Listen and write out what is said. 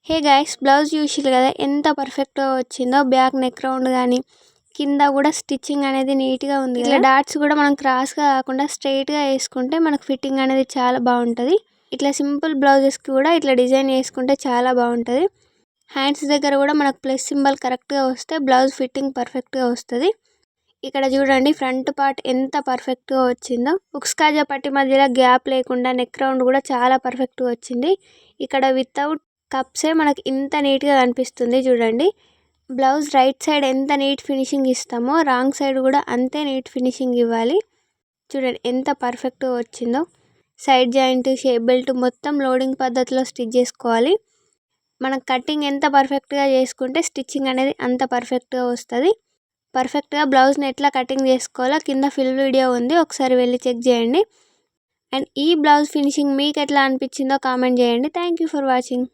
Hey guys, blouse చూసిర్రు కదా ఎంత పర్ఫెక్ట్గా వచ్చిందో. బ్యాక్ నెక్ రౌండ్ కానీ కింద కూడా స్టిచ్చింగ్ అనేది నీట్గా ఉంది. ఇట్లా డాట్స్ కూడా మనం క్రాస్గా కాకుండా స్ట్రైట్గా వేసుకుంటే మనకు ఫిట్టింగ్ అనేది చాలా బాగుంటుంది. ఇట్లా సింపుల్ బ్లౌజెస్కి కూడా ఇట్లా డిజైన్ వేసుకుంటే చాలా బాగుంటుంది. హ్యాండ్స్ దగ్గర కూడా మనకు ప్లస్ సింబల్ కరెక్ట్గా వస్తే బ్లౌజ్ ఫిట్టింగ్ పర్ఫెక్ట్గా వస్తుంది. ఇక్కడ చూడండి ఫ్రంట్ పార్ట్ ఎంత పర్ఫెక్ట్గా వచ్చిందో. ఉక్స్ కాజా పట్టి మధ్యలో గ్యాప్ లేకుండా నెక్ రౌండ్ కూడా చాలా పర్ఫెక్ట్గా వచ్చింది. ఇక్కడ వితౌట్ కప్సే మనకి ఇంత నీట్గా కనిపిస్తుంది చూడండి. బ్లౌజ్ రైట్ సైడ్ ఎంత నీట్ ఫినిషింగ్ ఇస్తామో రాంగ్ సైడ్ కూడా అంతే నీట్ ఫినిషింగ్ ఇవ్వాలి. చూడండి ఎంత పర్ఫెక్ట్గా వచ్చిందో. సైడ్ జాయింట్, షేప్ బెల్ట్ మొత్తం లోడింగ్ పద్ధతిలో స్టిచ్ చేసుకోవాలి. మనం కటింగ్ ఎంత పర్ఫెక్ట్గా చేసుకుంటే స్టిచ్చింగ్ అనేది అంత పర్ఫెక్ట్గా వస్తుంది. పర్ఫెక్ట్గా బ్లౌజ్ని ఎట్లా కటింగ్ చేసుకోవాలో కింద ఫుల్ వీడియో ఉంది, ఒకసారి వెళ్ళి చెక్ చేయండి. అండ్ ఈ బ్లౌజ్ ఫినిషింగ్ మీకు ఎట్లా అనిపించిందో కామెంట్ చేయండి. Thank you for watching.